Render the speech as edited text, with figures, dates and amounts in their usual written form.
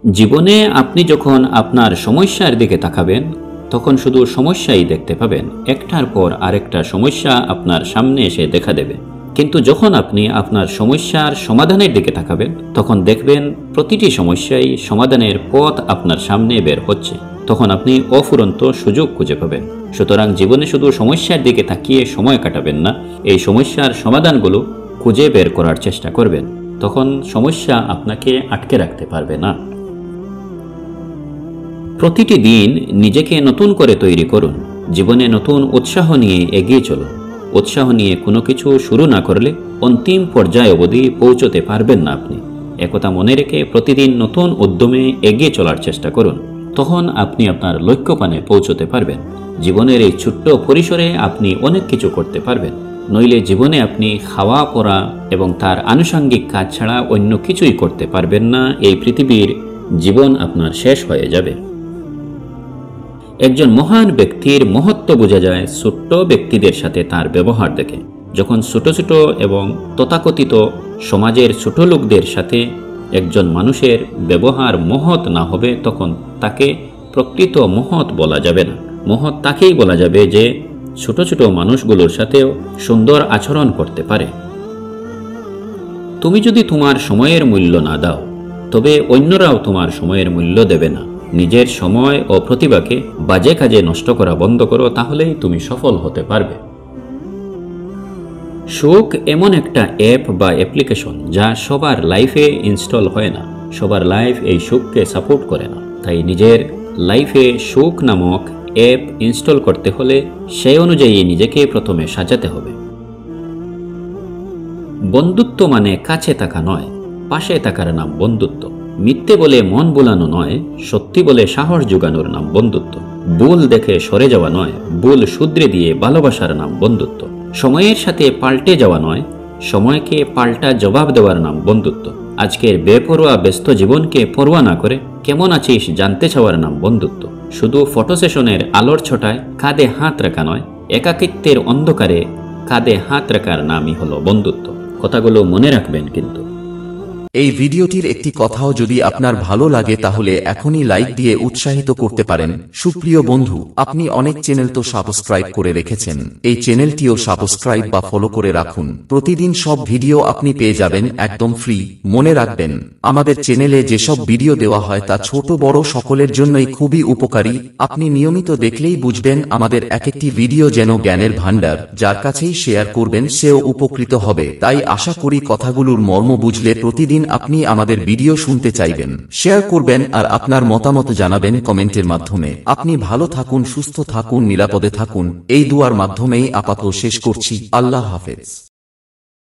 জীবনে আপনি যখন আপনার সমস্যার দিকে তাকাবেন তখন শুধু সমস্যাই দেখতে পাবেন, একটার পর আরেকটা সমস্যা আপনার সামনে এসে দেখা দেবে। কিন্তু যখন আপনি আপনার সমস্যার সমাধানের দিকে তাকাবেন তখন দেখবেন প্রতিটি সমস্যাই সমাধানের পথ আপনার সামনে বের হচ্ছে। তখন আপনি অফুরন্ত সুযোগ খুঁজে পাবেন। সুতরাং জীবনে শুধু সমস্যার দিকে তাকিয়ে সময় কাটাবেন না, এই সমস্যার সমাধানগুলো খুঁজে বের করার চেষ্টা করবেন। তখন সমস্যা আপনাকে আটকে রাখতে পারবে না। প্রতিটি দিন নিজেকে নতুন করে তৈরি করুন। জীবনে নতুন উৎসাহ নিয়ে এগিয়ে চলুন। উৎসাহ নিয়ে কোনো কিছু শুরু না করলে অন্তিম পর্যায়ে অবধি পৌঁছতে পারবেন না আপনি। একথা মনে রেখে প্রতিদিন নতুন উদ্যমে এগিয়ে চলার চেষ্টা করুন। তখন আপনি আপনার লক্ষ্যপানে পৌঁছতে পারবেন। জীবনের এই ছোট্ট পরিসরে আপনি অনেক কিছু করতে পারবেন। নইলে জীবনে আপনি খাওয়া পড়া এবং তার আনুষঙ্গিক কাজ ছাড়া অন্য কিছুই করতে পারবেন না। এই পৃথিবীর জীবন আপনার শেষ হয়ে যাবে। একজন মহান ব্যক্তির মহত্ব বোঝা যায় ছোট্ট ব্যক্তিদের সাথে তার ব্যবহার দেখে। যখন ছোট ছোট এবং তথাকথিত সমাজের ছোট লোকদের সাথে একজন মানুষের ব্যবহার মহৎ না হবে তখন তাকে প্রকৃত মহৎ বলা যাবে না। মহৎ তাকেই বলা যাবে যে ছোট ছোট মানুষগুলোর সাথেও সুন্দর আচরণ করতে পারে। তুমি যদি তোমার সময়ের মূল্য না দাও তবে অন্যরাও তোমার সময়ের মূল্য দেবে না। নিজের সময় ও প্রতিভাকে বাজে কাজে নষ্ট করা বন্ধ করো, তাহলেই তুমি সফল হতে পারবে। সুখ এমন একটা অ্যাপ বা অ্যাপ্লিকেশন যা সবার লাইফে ইনস্টল হয় না। সবার লাইফ এই সুখকে সাপোর্ট করে না। তাই নিজের লাইফে সুখ নামক অ্যাপ ইনস্টল করতে হলে সেই অনুযায়ী নিজেকে প্রথমে সাজাতে হবে। বন্ধুত্ব মানে কাছে থাকা নয়, পাশে থাকার নাম বন্ধুত্ব। মিথ্যে বলে মন বোলানো নয়, সত্যি বলে সাহস জোগানোর নাম বন্ধুত্ব। ভুল দেখে সরে যাওয়া নয়, ভুল শুধরে দিয়ে ভালোবাসার নাম বন্ধুত্ব। সময়ের সাথে পাল্টে যাওয়া নয়, সময়কে পাল্টা জবাব দেওয়ার নাম বন্ধুত্ব। আজকের বেপরোয়া ব্যস্ত জীবনকে পরোয়া না করে কেমন আছিস জানতে চাওয়ার নাম বন্ধুত্ব। শুধু ফটো সেশনের আলোর ছটায় কাঁধে হাত রাখা নয়, একাকিত্বের অন্ধকারে কাঁধে হাত রাখার নামই হলো বন্ধুত্ব। কথাগুলো মনে রাখবেন কিন্তু। এই ভিডিওটির একটি কথাও যদি আপনার ভালো লাগে তাহলে এখনই লাইক দিয়ে উৎসাহিত করতে পারেন। সুপ্রিয় বন্ধু, আপনি অনেক চ্যানেল তো সাবস্ক্রাইব করে রেখেছেন, এই চ্যানেলটিও সাবস্ক্রাইব বা ফলো করে রাখুন। প্রতিদিন সব ভিডিও আপনি পেয়ে যাবেন একদম ফ্রি। মনে রাখবেন, আমাদের চ্যানেলে যেসব ভিডিও দেওয়া হয় তা ছোট বড় সকলের জন্যই খুবই উপকারী। আপনি নিয়মিত দেখলেই বুঝবেন আমাদের এক একটি ভিডিও যেন জ্ঞানের ভান্ডার। যার কাছেই শেয়ার করবেন সেও উপকৃত হবে। তাই আশা করি কথাগুলোর মর্ম বুঝলে প্রতিদিন আপনি আমাদের ভিডিও শুনতে চাইবেন, শেয়ার করবেন আর আপনার মতামত জানাবেন কমেন্টের মাধ্যমে। আপনি ভালো থাকুন, সুস্থ থাকুন, নিরাপদে থাকুন, এই দুয়ার মাধ্যমেই আপাতত শেষ করছি। আল্লাহ হাফেজ।